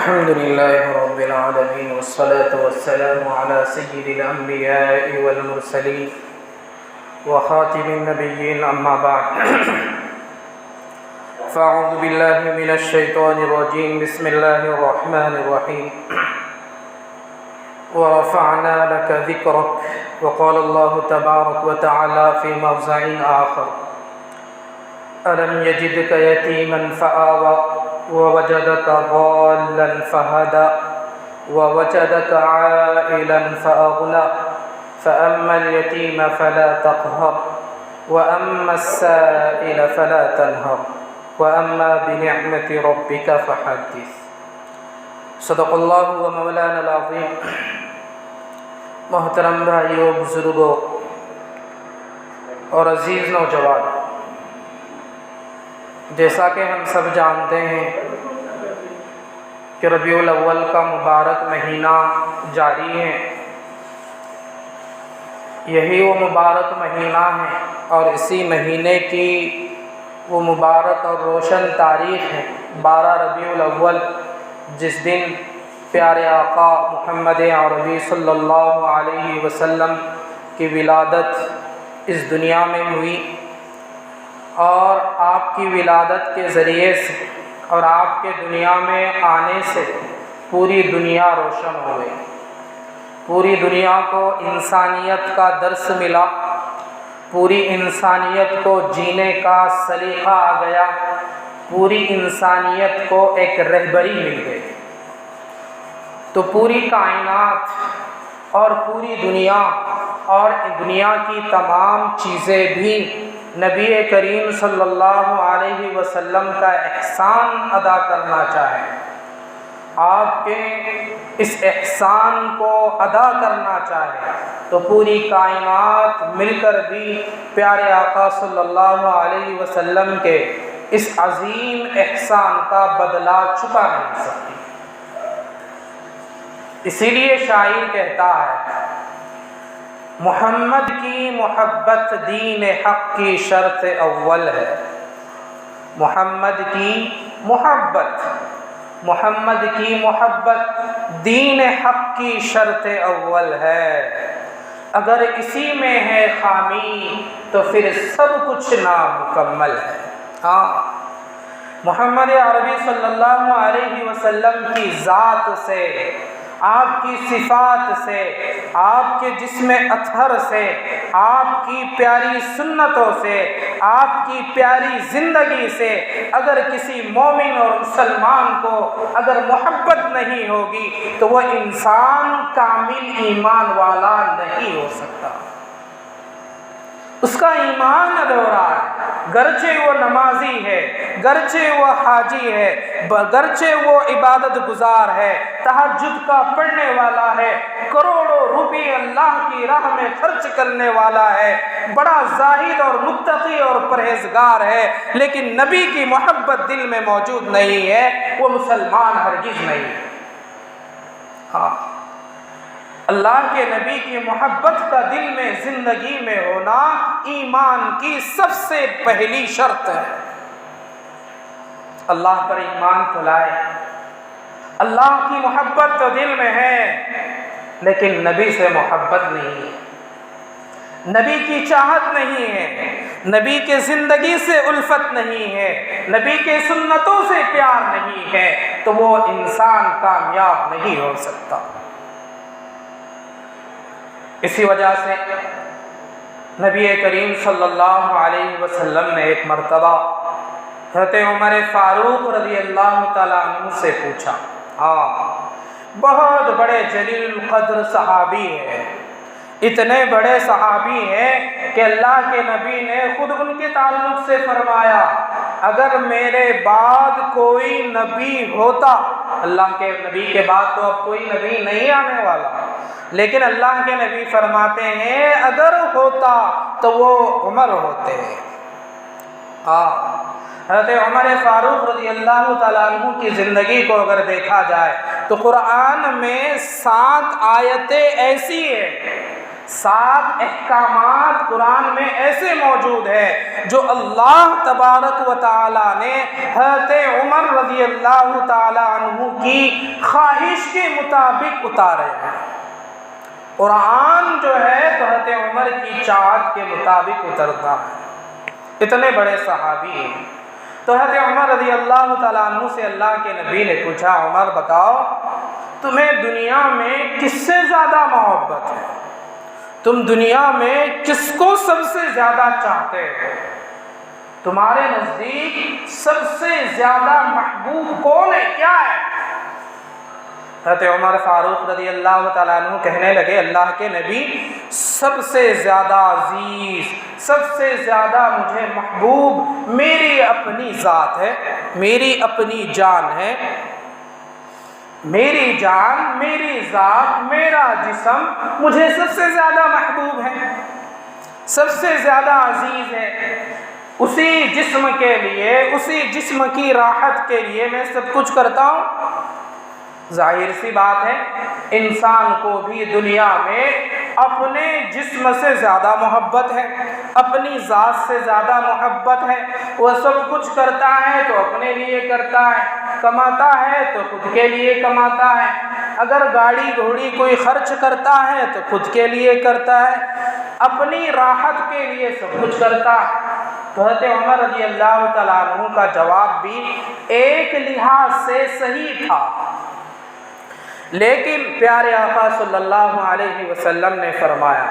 الحمد لله رب العالمين والصلاة والسلام على سيد الأنبياء والمرسلين وخاتم النبيين أما بعد فأعوذ بالله من الشيطان الرجيم بسم الله الرحمن الرحيم ورفعنا لك ذكرك وقال الله تبارك وتعالى في موضع آخر ألم يجدك يتيما فآوى ووجدك ضالا فهدى ووجدك عائلا فأغنى فأما اليتيم فلا تقهر وأما السائل فلا تنهر وأما بنعمة ربك فحدث صدق اللہ و مولانا العظیم۔ محترم بھائیوں، بزرگوں اور عزیز نوجوان، جیسا کہ ہم سب جانتے ہیں کہ ربیع الاول کا مبارک مہینہ جاری ہے۔ یہی وہ مبارک مہینہ ہے اور اسی مہینے کی وہ مبارک اور روشن تاریخ ہے 12 ربیع الاول، جس دن پیارے آقا محمد عربی صلی اللہ علیہ وسلم کی ولادت اس دنیا میں ہوئی، اور آپ کی ولادت کے ذریعے سے اور آپ کے دنیا میں آنے سے پوری دنیا روشن ہو گئی۔ پوری دنیا کو انسانیت کا درس ملا، پوری انسانیت کو جینے کا سلیقہ آ گیا، پوری انسانیت کو ایک رہبری مل گئی۔ تو پوری کائنات اور پوری دنیا اور دنیا کی تمام چیزیں بھی نبی کریم صلی اللہ علیہ وسلم کا احسان ادا کرنا چاہیں، آپ کے اس احسان کو ادا کرنا چاہیں، تو پوری کائنات مل کر بھی پیارے آقا صلی اللہ علیہ وسلم کے اس عظیم احسان کا بدلہ چکا نہیں سکتی۔ اسی لیے شاعر کہتا ہے، محمد کی محبت دین حق کی شرط اول ہے۔ محمد کی محبت دین حق کی شرط اول ہے۔ اگر اسی میں ہے خامی تو پھر سب کچھ نامکمل ہے۔ محمد عربی صلی اللہ علیہ وسلم کی ذات سے، آپ کی صفات سے، آپ کے جسم اطہر سے، آپ کی پیاری سنتوں سے، آپ کی پیاری زندگی سے اگر کسی مومن اور مسلمان کو اگر محبت نہیں ہوگی تو وہ انسان کامل ایمان والا نہیں ہو سکتا۔ اس کا ایمان ادھورا ہے، گرچہ وہ نمازی ہے، گرچہ وہ حاجی ہے، گرچہ وہ عبادت گزار ہے، تہجد کا پڑھنے والا ہے، کروڑوں روپے اللہ کی راہ میں خرچ کرنے والا ہے، بڑا زاہد اور متقی اور پرہیزگار ہے، لیکن نبی کی محبت دل میں موجود نہیں ہے، وہ مسلمان ہرگز نہیں ہے۔ اللہ کے نبی کی محبت کا دل میں زندگی میں ہونا ایمان کی سب سے پہلی شرط ہے۔ اللہ پر ایمان تو لائے، اللہ کی محبت تو دل میں ہے، لیکن نبی سے محبت نہیں ہے، نبی کی چاہت نہیں ہے، نبی کے زندگی سے الفت نہیں ہے، نبی کے سنتوں سے پیار نہیں ہے، تو وہ انسان کامیاب نہیں ہو سکتا۔ اسی وجہ سے نبی کریم صلی اللہ علیہ وسلم نے ایک مرتبہ حضرت عمر فاروق رضی اللہ تعالیٰ عنہ سے پوچھا، بہت بڑے جلیل القدر صحابی ہیں، اتنے بڑے صحابی ہیں کہ اللہ کے نبی نے خود ان کے تعلق سے فرمایا، اگر میرے بعد کوئی نبی ہوتا، اللہ کے نبی کے بعد تو اب کوئی نبی نہیں آنے والا، لیکن اللہ کے نبی فرماتے ہیں اگر ہوتا تو وہ عمر ہوتے ہیں۔ حضرت عمر فاروق رضی اللہ تعالیٰ عنہ کی زندگی کو اگر دیکھا جائے تو قرآن میں 7 آیتیں ایسی ہیں 7 احکامات قرآن میں ایسے موجود ہے جو اللہ تبارک و تعالی نے حضرت عمر رضی اللہ تعالی عنہ کی خواہش کے مطابق اتارے ہیں۔ قرآن جو ہے تو حضرت عمر کی چاہت کے مطابق اترتا ہے، اتنے بڑے صحابی ہیں۔ تو حضرت عمر رضی اللہ تعالیٰ عنہ سے اللہ کے نبی نے پوچھا، عمر بتاؤ تمہیں دنیا میں کس سے زیادہ محبت ہے؟ تم دنیا میں کس کو سب سے زیادہ چاہتے ہو؟ تمہارے نزدیک سب سے زیادہ محبوب کون ہے، کیا ہے؟ حضرت عمر فاروق رضی اللہ تعالیٰ عنہ کہنے لگے، اللہ کے نبی سب سے زیادہ عزیز، سب سے زیادہ مجھے محبوب میری اپنی ذات ہے، میری اپنی جان ہے، میری جان، میری ذات، میرا جسم مجھے سب سے زیادہ محبوب ہے، سب سے زیادہ عزیز ہے۔ اسی جسم کے لیے، اسی جسم کی راحت کے لیے میں سب کچھ کرتا ہوں۔ ظاہر سی بات ہے انسان کو بھی دنیا میں اپنے جسم سے زیادہ محبت ہے، اپنی ذات سے زیادہ محبت ہے۔ وہ سب کچھ کرتا ہے تو اپنے لیے کرتا ہے، کماتا ہے تو خود کے لیے کماتا ہے، اگر گاڑی گھوڑی کوئی خرچ کرتا ہے تو خود کے لیے کرتا ہے، اپنی راحت کے لیے سب کچھ کرتا ہے۔ تو حضرت عمر رضی اللہ تعالیٰ عنہ کا جواب بھی ایک لحاظ سے صحیح تھا، لیکن پیارے آقا صلی اللہ علیہ وسلم نے فرمایا،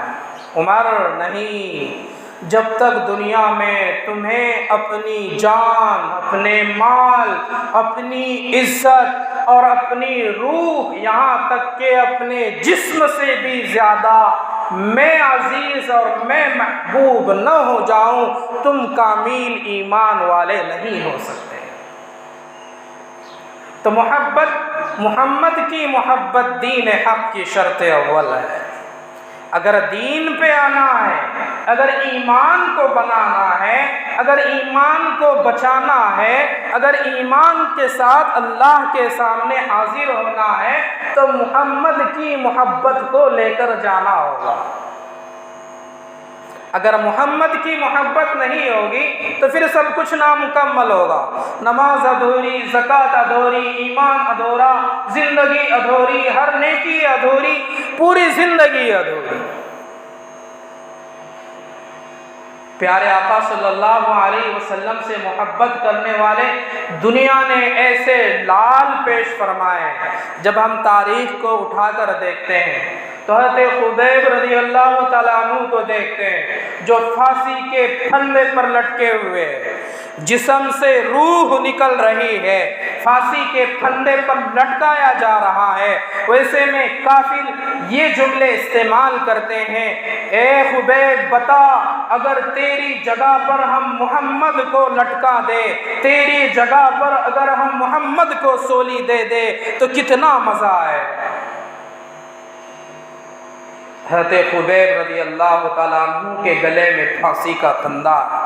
عمر نہیں، جب تک دنیا میں تمہیں اپنی جان، اپنے مال، اپنی عزت اور اپنی روح، یہاں تک کہ اپنے جسم سے بھی زیادہ میں عزیز اور میں محبوب نہ ہو جاؤں، تم کامل ایمان والے نہیں ہو سکتے۔ تو محمد کی محبت دین حق کی شرط اول ہے۔ اگر دین پہ آنا ہے، اگر ایمان کو بنانا ہے، اگر ایمان کو بچانا ہے، اگر ایمان کے ساتھ اللہ کے سامنے حاضر ہونا ہے تو محمد کی محبت کو لے کر جانا ہوگا۔ اگر محمد کی محبت نہیں ہوگی تو پھر سب کچھ نامکمل ہوگا، نماز ادھوری، زکوٰۃ ادھوری، ایمان ادھورا، زندگی ادھوری، ہر نیکی ادھوری، پوری زندگی ادھوری۔ پیارے آقا صلی اللہ علیہ وسلم سے محبت کرنے والے دنیا نے ایسے لال پیش فرمائے ہیں۔ جب ہم تاریخ کو اٹھا کر دیکھتے ہیں تو حضرت خبیب رضی اللہ تعالیٰ عنہ کو دیکھتے ہیں جو پھانسی کے پھندے پر لٹکے ہوئے، جسم سے روح نکل رہی ہے، پھانسی کے پھندے پر لٹکایا جا رہا ہے۔ ویسے میں کافر یہ جملے استعمال کرتے ہیں، اے خبیب بتا، اگر تیری جگہ پر ہم محمد کو لٹکا دے، تیری جگہ پر اگر ہم محمد کو سولی دے دے تو کتنا مزہ آئے۔ حضرت خبیب رضی اللہ تعالیٰ عنہ کے گلے میں پھانسی کا پھندا ہے،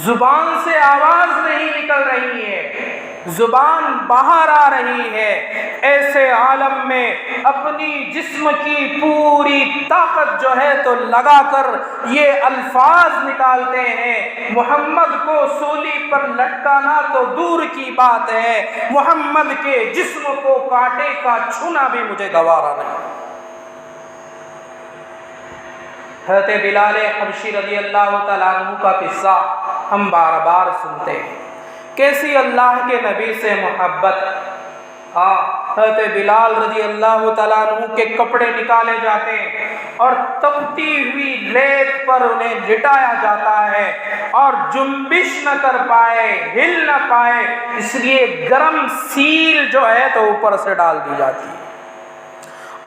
زبان سے آواز نہیں نکل رہی ہے، زبان باہر آ رہی ہے۔ ایسے عالم میں اپنی جسم کی پوری طاقت جو ہے تو لگا کر یہ الفاظ نکالتے ہیں، محمد کو سولی پر لٹکانا تو دور کی بات ہے، محمد کے جسم کو کانٹے کا چھونا بھی مجھے گوارا نہیں۔ حضرت بلال حبشی رضی اللہ تعالیٰ عنہ کا قصہ ہم بار بار سنتے ہیں، کیسی اللہ کے نبی سے محبت۔ حضرت بلال رضی اللہ تعالیٰ عنہ کے کپڑے نکالے جاتے ہیں اور تپتی ہوئی لیت پر انہیں لٹایا جاتا ہے اور جنبش نہ کر پائے، ہل نہ پائے، اس لیے گرم سیل جو ہے تو اوپر سے ڈال دی جاتی ہے،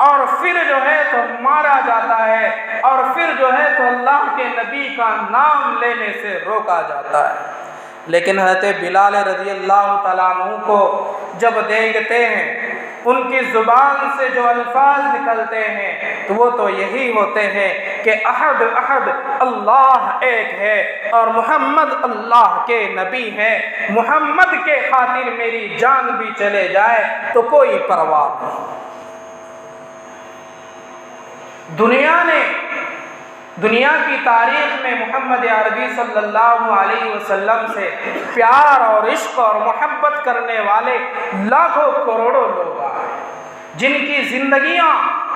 اور پھر جو ہے تو مارا جاتا ہے، اور پھر جو ہے تو اللہ کے نبی کا نام لینے سے روکا جاتا ہے۔ لیکن حضرت بلال رضی اللہ تعالیٰ عنہ کو جب دیکھتے ہیں، ان کی زبان سے جو الفاظ نکلتے ہیں تو وہ تو یہی ہوتے ہیں کہ احد احد، اللہ ایک ہے اور محمد اللہ کے نبی ہے، محمد کے خاطر میری جان بھی چلے جائے تو کوئی پرواہ نہیں۔ دنیا کی تاریخ میں محمد عربی صلی اللہ علیہ وسلم سے پیار اور عشق اور محبت کرنے والے لاکھوں کروڑوں لوگ آئے، جن کی زندگیاں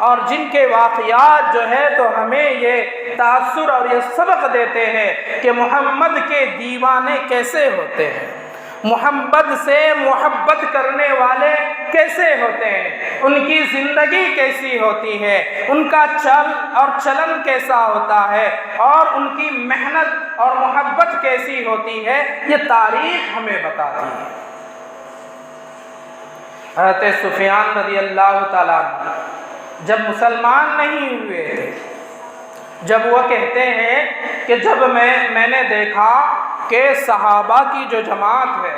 اور جن کے واقعات جو ہے تو ہمیں یہ تاثر اور یہ سبق دیتے ہیں کہ محمد کے دیوانے کیسے ہوتے ہیں، محمد سے محبت کرنے والے کیسے ہوتے ہیں، ان کی زندگی کیسی ہوتی ہے، ان کا چل اور چلن کیسا ہوتا ہے، اور ان کی محنت اور محبت کیسی ہوتی ہے، یہ تاریخ ہمیں بتاتی ہے۔ حضرت سفیان رضی اللہ تعالیٰ عنہ جب مسلمان نہیں ہوئے تھے، جب وہ کہتے ہیں کہ جب میں نے دیکھا کہ صحابہ کی جو جماعت ہے،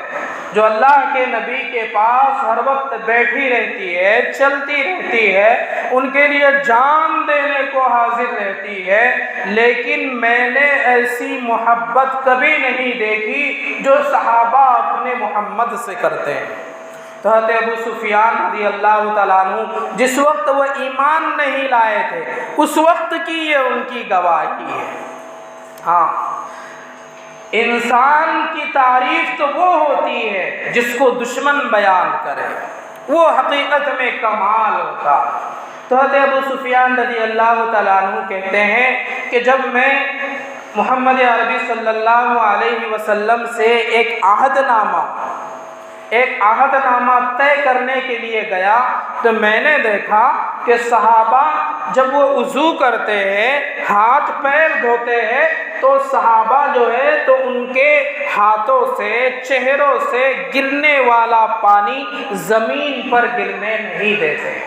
جو اللہ کے نبی کے پاس ہر وقت بیٹھی رہتی ہے، چلتی رہتی ہے، ان کے لیے جان دینے کو حاضر رہتی ہے، لیکن میں نے ایسی محبت کبھی نہیں دیکھی جو صحابہ اپنے محمد سے کرتے ہیں۔ تو حضرت ابو سفیان رضی اللہ تعالیٰ عنہ جس وقت وہ ایمان نہیں لائے تھے، اس وقت کی یہ ان کی گواہی ہے۔ ہاں، انسان کی تعریف تو وہ ہوتی ہے جس کو دشمن بیان کرے، وہ حقیقت میں کمال ہوتا ہے۔ تو حضرت ابو سفیان رضی اللہ تعالیٰ عنہ کہتے ہیں کہ جب میں محمد عربی صلی اللہ علیہ وسلم سے ایک عہد نامہ طے کرنے کے لیے گیا تو میں نے دیکھا کہ صحابہ جب وہ وضو کرتے ہیں، ہاتھ پیر دھوتے ہیں، تو صحابہ جو ہے تو ان کے ہاتھوں سے، چہروں سے گرنے والا پانی زمین پر گرنے نہیں دیتے،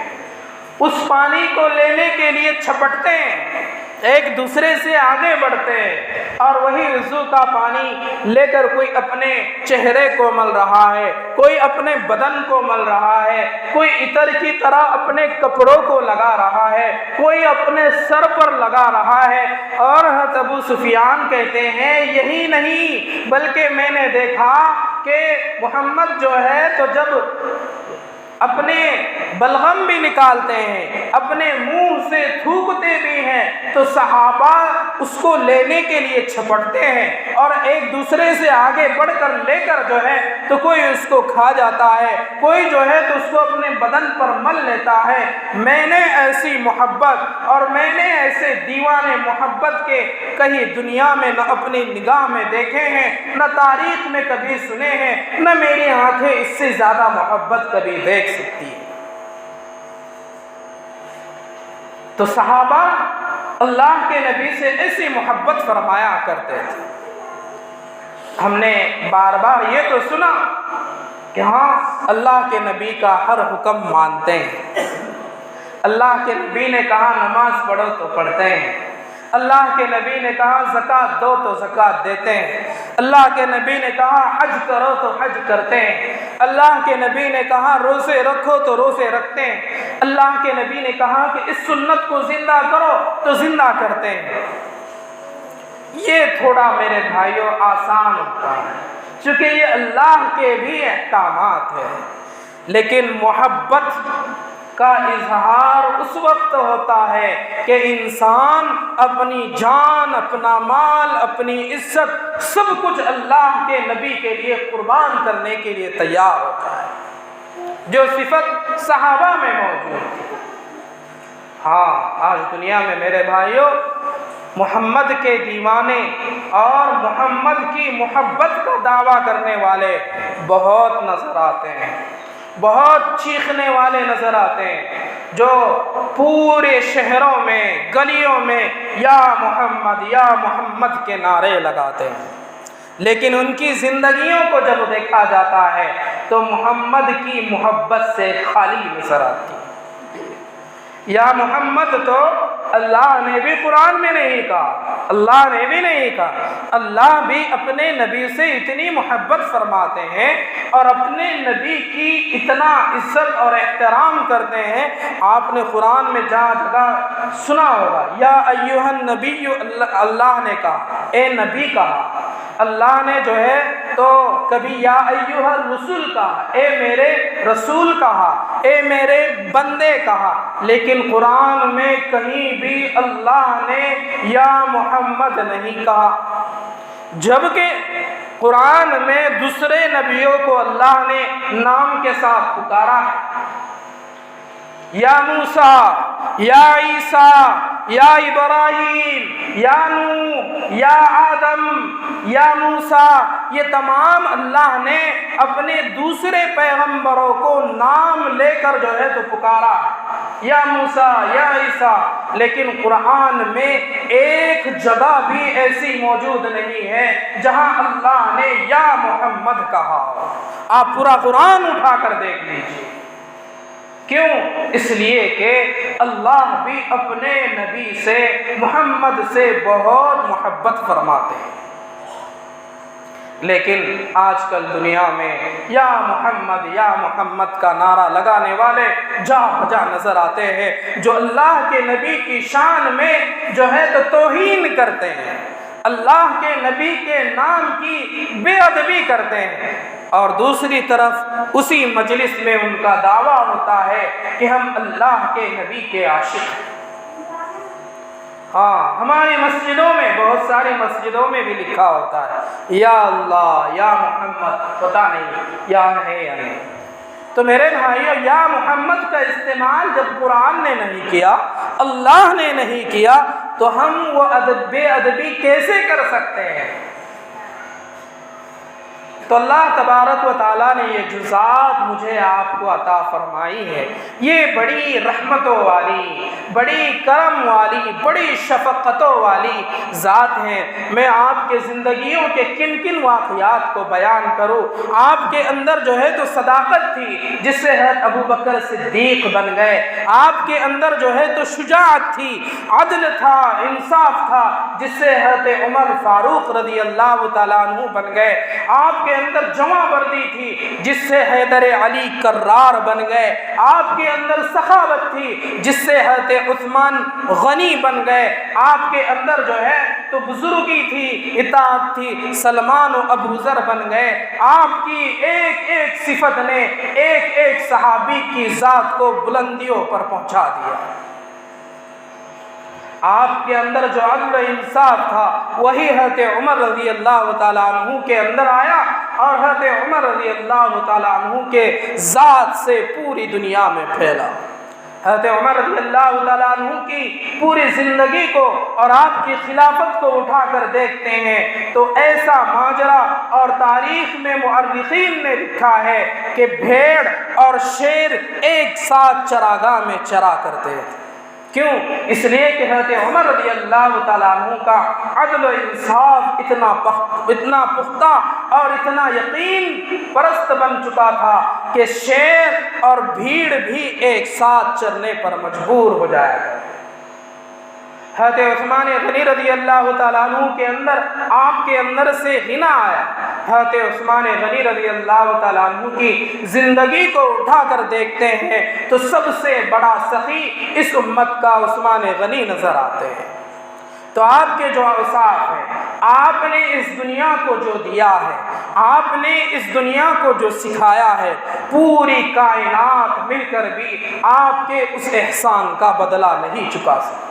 اس پانی کو لینے کے لیے چھپٹتے ہیں، ایک دوسرے سے آگے بڑھتے ہیں، اور وہی وضو کا پانی لے کر کوئی اپنے چہرے کو مل رہا ہے، کوئی اپنے بدن کو مل رہا ہے، کوئی عطر کی طرح اپنے کپڑوں کو لگا رہا ہے، کوئی اپنے سر پر لگا رہا ہے۔ اور حضرت ابو سفیان کہتے ہیں یہی نہیں بلکہ میں نے دیکھا کہ محمد جو ہے تو جب اپنے بلغم بھی نکالتے ہیں، اپنے منہ سے تھوکتے بھی ہیں، تو صحابہ اس کو لینے کے لیے چھپٹتے ہیں، اور ایک دوسرے سے آگے بڑھ کر لے کر جو ہے تو کوئی اس کو کھا جاتا ہے، کوئی جو ہے تو اس کو اپنے بدن پر مل لیتا ہے۔ میں نے ایسی محبت اور میں نے ایسے دیوانے محبت کے کہیں دنیا میں نہ اپنی نگاہ میں دیکھے ہیں، نہ تاریخ میں کبھی سنے ہیں، نہ میری آنکھیں اس سے زیادہ محبت کبھی دیکھ سکتی ہے۔ تو صحابہ اللہ کے نبی سے ایسی محبت فرمایا کرتے تھے۔ ہم نے بار بار یہ تو سنا کہ ہاں اللہ کے نبی کا ہر حکم مانتے ہیں، اللہ کے نبی نے کہا نماز پڑھو تو پڑھتے ہیں، اللہ کے نبی نے کہا زکوٰۃ دو تو زکوٰۃ دیتے ہیں، اللہ کے نبی نے کہا حج کرو تو حج کرتے ہیں، اللہ کے نبی نے کہا روزے رکھو تو روزے رکھتے ہیں، اللہ کے نبی نے کہا کہ اس سنت کو زندہ کرو تو زندہ کرتے ہیں۔ یہ تھوڑا میرے بھائیوں آسان ہوتا ہے چونکہ یہ اللہ کے بھی احکامات ہیں، لیکن محبت کا اظہار اس وقت ہوتا ہے کہ انسان اپنی جان، اپنا مال، اپنی عزت سب کچھ اللہ کے نبی کے لیے قربان کرنے کے لیے تیار ہوتا ہے، جو صفت صحابہ میں موجود تھی۔ ہاں، آج دنیا میں میرے بھائیوں محمد کے دیوانے اور محمد کی محبت کا دعویٰ کرنے والے بہت نظر آتے ہیں، بہت چیخنے والے نظر آتے ہیں، جو پورے شہروں میں، گلیوں میں یا محمد کے نعرے لگاتے ہیں، لیکن ان کی زندگیوں کو جب دیکھا جاتا ہے تو محمد کی محبت سے خالی نظر آتی ہے۔ یا محمد تو اللہ نے بھی قرآن میں نہیں کہا، اللہ نے بھی نہیں کہا، اللہ بھی اپنے نبی سے اتنی محبت فرماتے ہیں اور اپنے نبی کی اتنا عزت اور احترام کرتے ہیں۔ آپ نے قرآن میں جہاں جگہ سنا ہوگا یا ایھا النبی، اللہ نے کہا اے نبی کہا، اللہ نے جو ہے تو کبھی یا ایھا الرسول کہا، اے میرے رسول کہا، اے میرے بندے کہا، لیکن قرآن میں کہیں بھی اللہ نے یا محمد نہیں کہا، جبکہ قرآن میں دوسرے نبیوں کو اللہ نے نام کے ساتھ پکارا ہے، یا موسیٰ، یا عیسیٰ، یا ابراہیم، یا نوح، یا آدم، یا موسیٰ، یہ تمام اللہ نے اپنے دوسرے پیغمبروں کو نام لے کر جو ہے تو پکارا، یا موسیٰ، یا عیسیٰ، لیکن قرآن میں ایک جگہ بھی ایسی موجود نہیں ہے جہاں اللہ نے یا محمد کہا۔ آپ پورا قرآن اٹھا کر دیکھ لیجیے، کیوں؟ اس لیے کہ اللہ بھی اپنے نبی سے، محمد سے بہت محبت فرماتے ہیں، لیکن آج کل دنیا میں یا محمد کا نعرہ لگانے والے جا بجا نظر آتے ہیں، جو اللہ کے نبی کی شان میں جو ہے تو توہین کرتے ہیں، اللہ کے نبی کے نام کی بے ادبی کرتے ہیں، اور دوسری طرف اسی مجلس میں ان کا دعویٰ ہوتا ہے کہ ہم اللہ کے نبی کے عاشق ہیں۔ ہاں، ہماری مسجدوں میں، بہت ساری مسجدوں میں بھی لکھا ہوتا ہے یا اللہ، یا محمد، پتہ نہیں یا ہے یا نہیں۔ تو میرے بھائیو، یا محمد کا استعمال جب قرآن نے نہیں کیا، اللہ نے نہیں کیا، تو ہم وہ بے ادبی کیسے کر سکتے ہیں؟ تو اللہ تبارک و تعالیٰ نے یہ جو ذات مجھے آپ کو عطا فرمائی ہے، یہ بڑی رحمتوں والی، بڑی کرم والی، بڑی شفقتوں والی ذات ہے۔ میں آپ کے زندگیوں کے کن کن واقعات کو بیان کروں؟ آپ کے اندر جو ہے تو صداقت تھی، جس سے حضرت ابو بکر صدیق بن گئے، آپ کے اندر جو ہے تو شجاعت تھی، عدل تھا، انصاف تھا، جس سے حضرت عمر فاروق رضی اللہ تعالیٰ عنہ بن گئے، آپ کے اندر جمع بردی تھی، جس سے حیدر علی کرار بن گئے، آپ کے اندر سخاوت تھی، جس سے حضرت عثمان غنی بن گئے، آپ کے اندر جو ہے تو بزرگی تھی، اطاعت تھی، سلمان و ابو ذر بن گئے۔ آپ کی ایک ایک صفت نے ایک ایک صحابی کی ذات کو بلندیوں پر پہنچا دیا۔ آپ کے اندر جو عدل و انصاف تھا، وہی حضرت عمر رضی اللہ تعالیٰ عنہ کے اندر آیا، اور حضرت عمر رضی اللہ تعالیٰ عنہ کے ذات سے پوری دنیا میں پھیلا۔ حضرت عمر رضی اللہ تعالیٰ عنہ کی پوری زندگی کو اور آپ کی خلافت کو اٹھا کر دیکھتے ہیں تو ایسا ماجرا اور تاریخ میں مورخین نے لکھا ہے کہ بھیڑ اور شیر ایک ساتھ چراگاہ میں چرا کرتے تھے۔ کیوں؟ اس لیے کہ حضرت عمر رضی اللہ تعالیٰ عنہ کا عدل و انصاف اتنا پختہ اور اتنا یقین پرست بن چکا تھا کہ شیر اور بھیڑ بھی ایک ساتھ چرنے پر مجبور ہو جایا کرتے۔ حضرت عثمان غنی رضی اللہ تعالیٰ عنہ کے اندر، آپ کے اندر سے غنا آیا۔ حضرت عثمان غنی رضی اللہ تعالیٰ عنہ کی زندگی کو اٹھا کر دیکھتے ہیں تو سب سے بڑا سخی اس امت کا عثمان غنی نظر آتے ہیں۔ تو آپ کے جو اوصاف ہیں، آپ نے اس دنیا کو جو دیا ہے، آپ نے اس دنیا کو جو سکھایا ہے، پوری کائنات مل کر بھی آپ کے اس احسان کا بدلہ نہیں چکا سکتی۔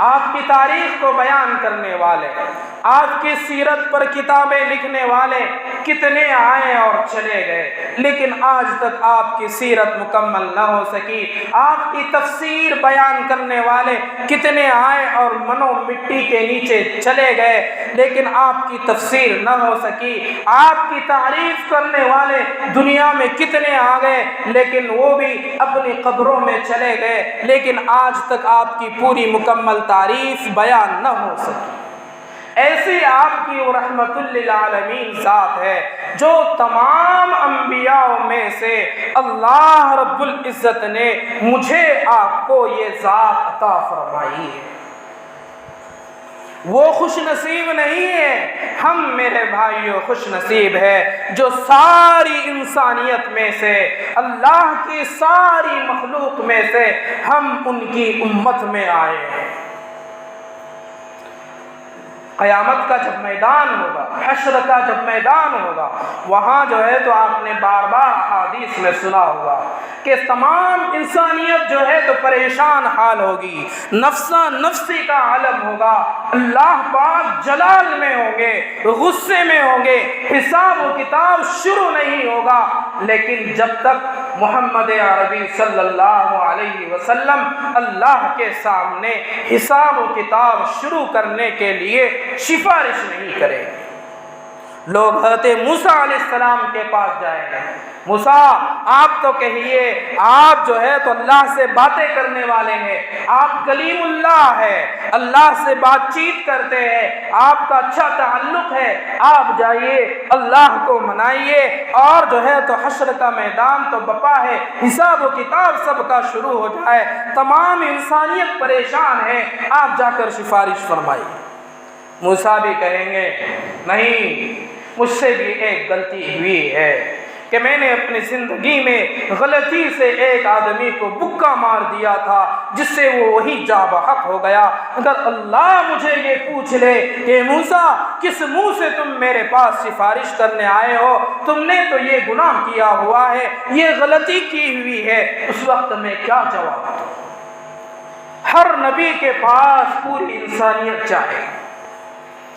آپ کی تاریخ کو بیان کرنے والے، آپ کی سیرت پر کتابیں لکھنے والے کتنے آئے اور چلے گئے، لیکن آج تک آپ کی سیرت مکمل نہ ہو سکی۔ آپ کی تفسیر بیان کرنے والے کتنے آئے اور منو مٹی کے نیچے چلے گئے، لیکن آپ کی تفسیر نہ ہو سکی۔ آپ کی تعریف کرنے والے دنیا میں کتنے آ گئے، لیکن وہ بھی اپنی قبروں میں چلے گئے، لیکن آج تک آپ کی پوری مکمل تعریف بیان نہ ہو سکی۔ ایسی آپ کی وہ رحمت للعالمین ذات ہے جو تمام انبیاء میں سے اللہ رب العزت نے مجھے آپ کو یہ ذات عطا فرمائی ہے۔ وہ خوش نصیب نہیں ہے، ہم میرے بھائیوں خوش نصیب ہے جو ساری انسانیت میں سے، اللہ کی ساری مخلوق میں سے ہم ان کی امت میں آئے ہیں۔ قیامت کا جب میدان ہوگا، حشر کا جب میدان ہوگا، وہاں جو ہے تو آپ نے بار بار احادیث میں سنا ہوگا کہ تمام انسانیت جو ہے تو پریشان حال ہوگی، نفسا نفسی کا عالم ہوگا، اللہ پاک جلال میں ہوں گے، غصے میں ہوں گے، حساب و کتاب شروع نہیں ہوگا۔ لیکن جب تک محمد عربی صلی اللہ علیہ وسلم اللہ کے سامنے حساب و کتاب شروع کرنے کے لیے سفارش نہیں کریں گے، لوگ حضرت موسیٰ علیہ السلام کے پاس جائیں گے، موسیٰ آپ تو کہیے، آپ جو ہے تو اللہ سے باتیں کرنے والے ہیں، آپ کلیم اللہ ہے، اللہ سے بات چیت کرتے ہیں، آپ کا اچھا تعلق ہے، آپ جائیے اللہ کو منائیے اور جو ہے تو حشر کا میدان تو بپا ہے، حساب و کتاب سب کا شروع ہو جائے، تمام انسانیت پریشان ہے، آپ جا کر سفارش فرمائیے۔ موسیٰ بھی کہیں گے نہیں، مجھ سے بھی ایک غلطی ہوئی ہے کہ میں نے اپنی زندگی میں غلطی سے ایک آدمی کو بکا مار دیا تھا جس سے وہ وہی جا بحق ہو گیا۔ اگر اللہ مجھے یہ پوچھ لے کہ موسیٰ کس منہ سے تم میرے پاس سفارش کرنے آئے ہو، تم نے تو یہ گناہ کیا ہوا ہے، یہ غلطی کی ہوئی ہے، اس وقت میں کیا جواب دوں؟ ہر نبی کے پاس پوری انسانیت چاہے،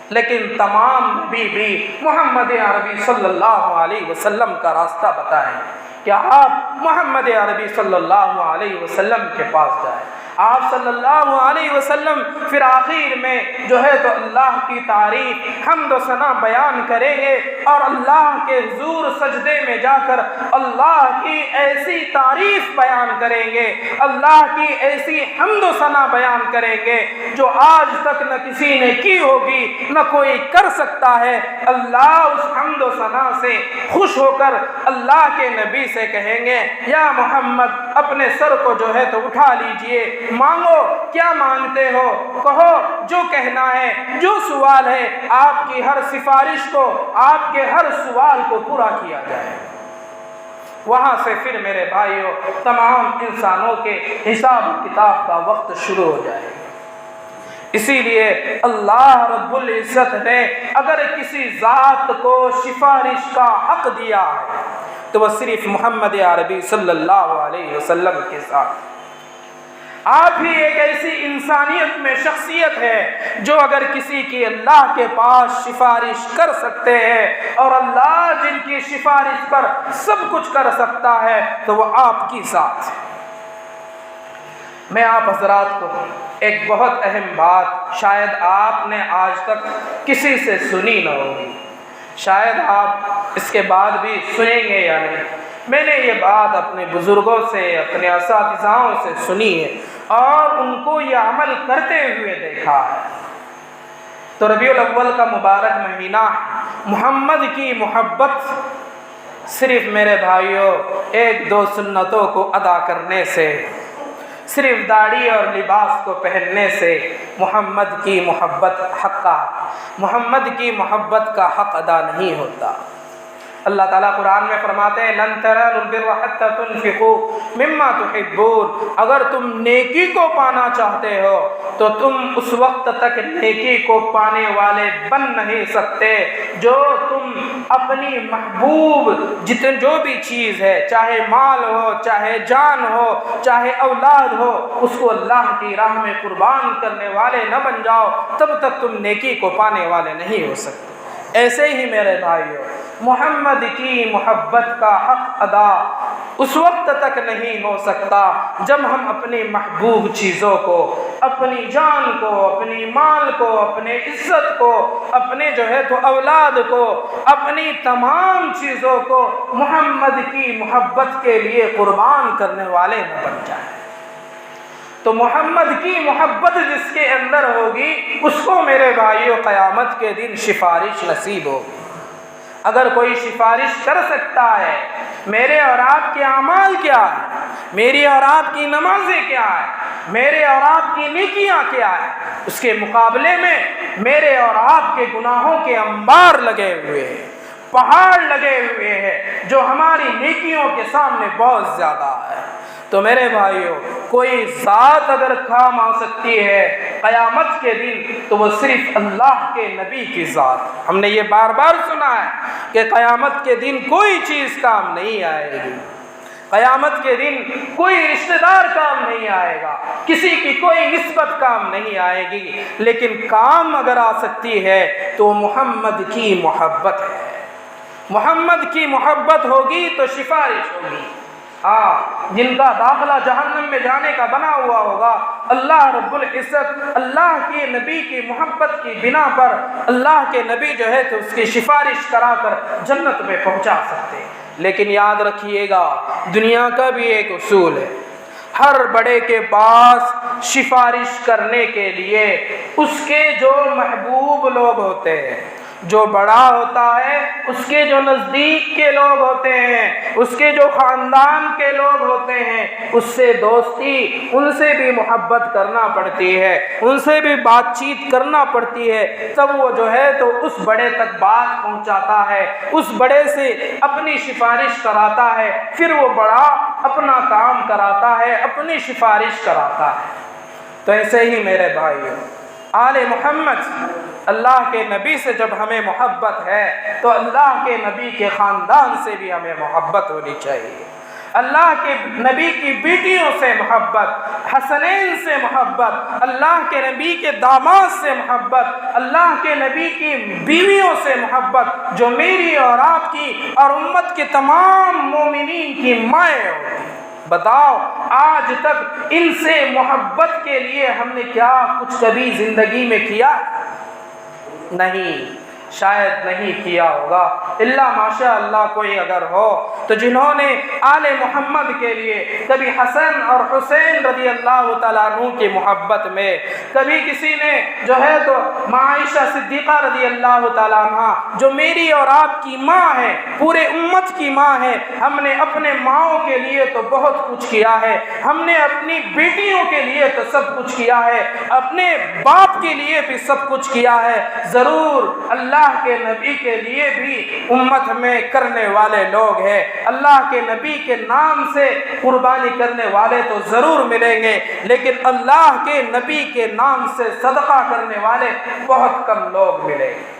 لیکن تمام نبی بھی محمد عربی صلی اللہ علیہ وسلم کا راستہ بتائیں۔ کیا آپ محمد عربی صلی اللہ علیہ وسلم کے پاس جائیں، آپ صلی اللہ علیہ وسلم پھر آخر میں جو ہے تو اللہ کی تعریف حمد و ثنا بیان کریں گے اور اللہ کے حضور سجدے میں جا کر اللہ کی ایسی تعریف بیان کریں گے، اللہ کی ایسی حمد و ثنا بیان کریں گے جو آج تک نہ کسی نے کی ہوگی نہ کوئی کر سکتا ہے۔ اللہ اس حمد و ثنا سے خوش ہو کر اللہ کے نبی سے کہیں گے، یا محمد اپنے سر کو جو ہے تو اٹھا لیجئے، مانگو کیا مانگتے ہو، کہو جو کہنا ہے، جو سوال ہے، آپ کی ہر سفارش کو، آپ کے ہر سوال کو پورا کیا جائے۔ وہاں سے پھر میرے بھائیوں تمام انسانوں کے حساب کتاب کا وقت شروع ہو جائے گا۔ اسی لیے اللہ رب العزت نے اگر کسی ذات کو سفارش کا حق دیا ہے تو وہ صرف محمد عربی صلی اللہ علیہ وسلم کے ساتھ۔ آپ ہی ایک ایسی انسانیت میں شخصیت ہے جو اگر کسی کی اللہ کے پاس سفارش کر سکتے ہیں، اور اللہ جن کی سفارش پر سب کچھ کر سکتا ہے تو وہ آپ کی ذات ہے۔ میں آپ حضرات کو ایک بہت اہم بات شاید آپ نے آج تک کسی سے سنی نہ ہوگی، شاید آپ اس کے بعد بھی سنیں گے یا نہیں، میں نے یہ بات اپنے بزرگوں سے، اپنے اساتذاؤں سے سنی ہے اور ان کو یہ عمل کرتے ہوئے دیکھا ہے۔ تو ربیع الاول کا مبارک مہینہ، محمد کی محبت صرف میرے بھائیوں ایک دو سنتوں کو ادا کرنے سے، صرف داڑھی اور لباس کو پہننے سے محمد کی محبت محمد کی محبت کا حق ادا نہیں ہوتا۔ اللہ تعالیٰ قرآن میں فرماتے ہیں لن تنالوا البر حتى تنفقوا مما تحبون، اگر تم نیکی کو پانا چاہتے ہو تو تم اس وقت تک نیکی کو پانے والے بن نہیں سکتے جو تم اپنی محبوب جو بھی چیز ہے، چاہے مال ہو، چاہے جان ہو، چاہے اولاد ہو، اس کو اللہ کی راہ میں قربان کرنے والے نہ بن جاؤ، تب تک تم نیکی کو پانے والے نہیں ہو سکتے۔ ایسے ہی میرے بھائیوں محمد کی محبت کا حق ادا اس وقت تک نہیں ہو سکتا جب ہم اپنی محبوب چیزوں کو، اپنی جان کو، اپنی مال کو، اپنے عزت کو، اپنے جو ہے تو اولاد کو، اپنی تمام چیزوں کو محمد کی محبت کے لیے قربان کرنے والے نہ بن جائیں۔ تو محمد کی محبت جس کے اندر ہوگی اس کو میرے بھائیوں قیامت کے دن سفارش نصیب ہوگی۔ اگر کوئی سفارش کر سکتا ہے، میرے اور آپ کے اعمال کیا ہے، میری اور آپ کی نمازیں کیا ہے، میرے اور آپ کی نیکیاں کیا ہے، اس کے مقابلے میں میرے اور آپ کے گناہوں کے انبار لگے ہوئے ہیں، پہاڑ لگے ہوئے ہیں جو ہماری نیکیوں کے سامنے بہت زیادہ ہے۔ تو میرے بھائیوں، کوئی ذات اگر کام آ سکتی ہے قیامت کے دن تو وہ صرف اللہ کے نبی کی ذات۔ ہم نے یہ بار بار سنا ہے کہ قیامت کے دن کوئی چیز کام نہیں آئے گی، قیامت کے دن کوئی رشتہ دار کام نہیں آئے گا، کسی کی کوئی نسبت کام نہیں آئے گی، لیکن کام اگر آ سکتی ہے تو محمد کی محبت ہے۔ محمد کی محبت ہوگی تو سفارش ہوگی۔ جن کا داخلہ جہنم میں جانے کا بنا ہوا ہوگا، اللہ رب العزت اللہ کے نبی کی محبت کی بنا پر اللہ کے نبی جو ہے تو اس کی سفارش کرا کر جنت میں پہنچا سکتے ہیں۔ لیکن یاد رکھیے گا، دنیا کا بھی ایک اصول ہے، ہر بڑے کے پاس سفارش کرنے کے لیے اس کے جو محبوب لوگ ہوتے ہیں، جو بڑا ہوتا ہے اس کے جو نزدیک کے لوگ ہوتے ہیں، اس کے جو خاندان کے لوگ ہوتے ہیں، اس سے دوستی، ان سے بھی محبت کرنا پڑتی ہے، ان سے بھی بات چیت کرنا پڑتی ہے، تب وہ جو ہے تو اس بڑے تک بات پہنچاتا ہے، اس بڑے سے اپنی سفارش کراتا ہے، پھر وہ بڑا اپنا کام کراتا ہے، اپنی سفارش کراتا ہے۔ تو ایسے ہی میرے بھائیوں، آل محمد اللہ کے نبی سے جب ہمیں محبت ہے تو اللہ کے نبی کے خاندان سے بھی ہمیں محبت ہونی چاہیے، اللہ کے نبی کی بیٹیوں سے محبت، حسنین سے محبت، اللہ کے نبی کے داماد سے محبت، اللہ کے نبی کی بیویوں سے محبت، جو میری اور آپ کی اور امت کے تمام مومنین کی مائیں ہوتی ہیں۔ بتاؤ آج تک ان سے محبت کے لیے ہم نے کیا کچھ کبھی زندگی میں کیا؟ نہیں، شاید نہیں کیا ہوگا، اللہ ماشاء اللہ کوئی اگر ہو تو جنہوں نے آل محمد کے لیے کبھی حسن اور حسین رضی اللہ تعالیٰ عنہ کی محبت میں، کبھی کسی نے جو ہے تو عائشہ صدیقہ رضی اللہ تعالیٰ عنہ جو میری اور آپ کی ماں ہے، پورے امت کی ماں ہے، ہم نے اپنے ماؤں کے لیے تو بہت کچھ کیا ہے، ہم نے اپنی بیٹیوں کے لیے تو سب کچھ کیا ہے، اپنے باپ کے لیے بھی سب کچھ کیا ہے، ضرور اللہ کے نبی کے لیے بھی امت میں کرنے والے لوگ ہیں، اللہ کے نبی کے نام سے قربانی کرنے والے تو ضرور ملیں گے، لیکن اللہ کے نبی کے نام سے صدقہ کرنے والے بہت کم لوگ ملیں گے۔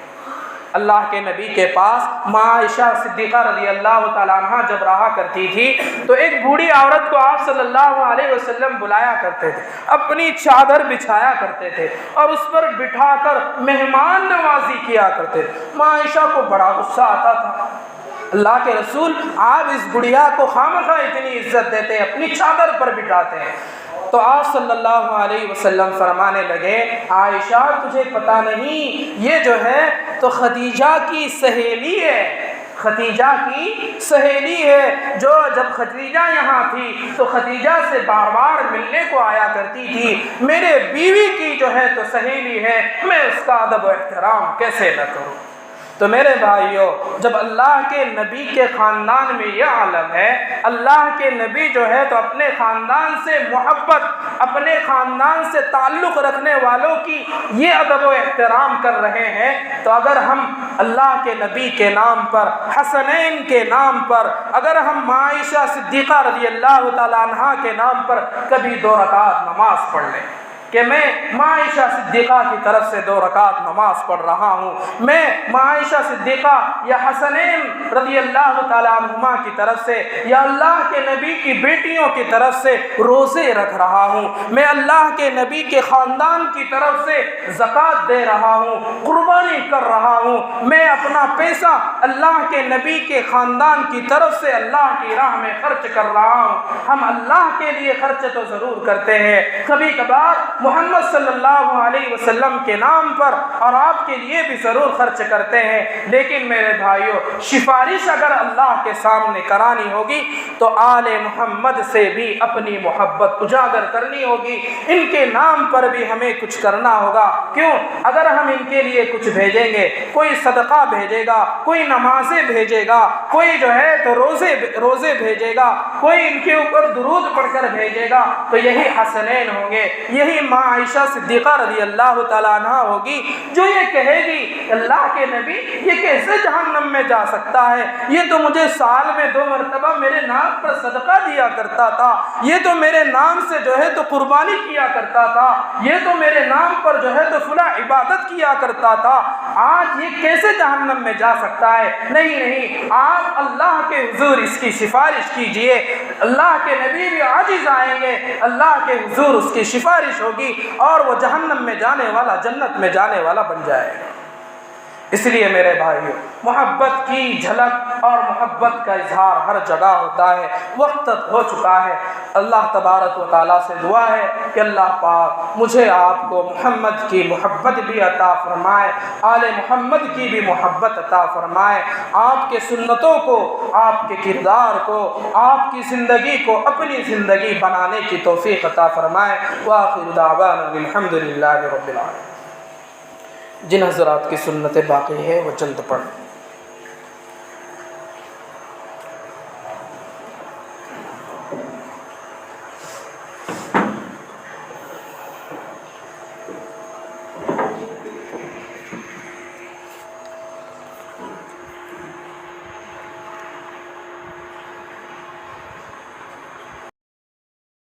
اللہ کے نبی کے پاس عائشہ صدیقہ رضی اللہ تعالیٰ عنہ جب رہا کرتی تھی تو ایک بوڑھی عورت کو آپ صلی اللہ علیہ وسلم بلایا کرتے تھے، اپنی چادر بچھایا کرتے تھے اور اس پر بٹھا کر مہمان نوازی کیا کرتے تھے۔ عائشہ کو بڑا غصہ آتا تھا، اللہ کے رسول آپ اس بڑھیا کو خامخواہ اتنی عزت دیتے ہیں، اپنی چادر پر بٹھاتے ہیں۔ تو آپ صلی اللہ علیہ وسلم فرمانے لگے، عائشہ تجھے پتہ نہیں یہ جو ہے تو خدیجہ کی سہیلی ہے، خدیجہ کی سہیلی ہے، جو جب خدیجہ یہاں تھی تو خدیجہ سے بار بار ملنے کو آیا کرتی تھی، میرے بیوی کی جو ہے تو سہیلی ہے، میں اس کا ادب و احترام کیسے نہ کروں؟ تو میرے بھائیوں، جب اللہ کے نبی کے خاندان میں یہ عالم ہے، اللہ کے نبی جو ہے تو اپنے خاندان سے محبت، اپنے خاندان سے تعلق رکھنے والوں کی یہ ادب و احترام کر رہے ہیں، تو اگر ہم اللہ کے نبی کے نام پر، حسنین کے نام پر، اگر ہم عائشہ صدیقہ رضی اللہ تعالیٰ عنہ کے نام پر کبھی 2 رکعت نماز پڑھ لیں کہ میں عائشہ صدیقہ کی طرف سے 2 رکعت نماز پڑھ رہا ہوں، میں عائشہ صدیقہ یا حسنین رضی اللہ تعالیٰ عنہما کی طرف سے یا اللہ کے نبی کی بیٹیوں کی طرف سے روزے رکھ رہا ہوں، میں اللہ کے نبی کے خاندان کی طرف سے زکوٰۃ دے رہا ہوں، قربانی کر رہا ہوں، میں اپنا پیسہ اللہ کے نبی کے خاندان کی طرف سے اللہ کی راہ میں خرچ کر رہا ہوں۔ ہم اللہ کے لیے خرچ تو ضرور کرتے ہیں، کبھی کبھار محمد صلی اللہ علیہ وسلم کے نام پر اور آپ کے لیے بھی ضرور خرچ کرتے ہیں، لیکن میرے بھائیوں سفارش اگر اللہ کے سامنے کرانی ہوگی تو آل محمد سے بھی اپنی محبت اجاگر کرنی ہوگی، ان کے نام پر بھی ہمیں کچھ کرنا ہوگا۔ کیوں؟ اگر ہم ان کے لیے کچھ بھیجیں گے، کوئی صدقہ بھیجے گا، کوئی نمازیں بھیجے گا، کوئی جو ہے تو روزے بھیجے گا، کوئی ان کے اوپر درود پڑھ کر بھیجے گا، تو یہی حسنین ہوں گے، یہی ماں عائشہ صدیقہ رضی اللہ تعالیٰ عنہ ہوگی جو یہ کہے گی اللہ کے نبی یہ کیسے جہنم میں جا سکتا ہے، یہ تو مجھے سال میں 2 مرتبہ میرے نام پر صدقہ دیا کرتا تھا، یہ تو میرے نام سے جو ہے تو قربانی کیا کرتا تھا، یہ تو میرے نام پر جو ہے تو فلاں عبادت کیا کرتا تھا، آج یہ کیسے جہنم میں جا سکتا ہے؟ نہیں، آپ اللہ کے حضور اس کی سفارش کیجئے، اللہ کے نبی بھی عاجز آئیں گے، اللہ کے حضور اس کی سفارش ہوگی اور وہ جہنم میں جانے والا جنت میں جانے والا بن جائے گا۔ اس لیے میرے بھائیو، محبت کی جھلک اور محبت کا اظہار ہر جگہ ہوتا ہے، وقت ہو چکا ہے۔ اللہ تبارک و تعالیٰ سے دعا ہے کہ اللہ پاک مجھے آپ کو محمد کی محبت بھی عطا فرمائے، آل محمد کی بھی محبت عطا فرمائے، آپ کے سنتوں کو، آپ کے کردار کو، آپ کی زندگی کو اپنی زندگی بنانے کی توفیق عطا فرمائے۔ وآخر دعوانا الحمد للہ رب العالمین۔ جن حضرات کی سنت باقی ہے وہ جلد پڑھ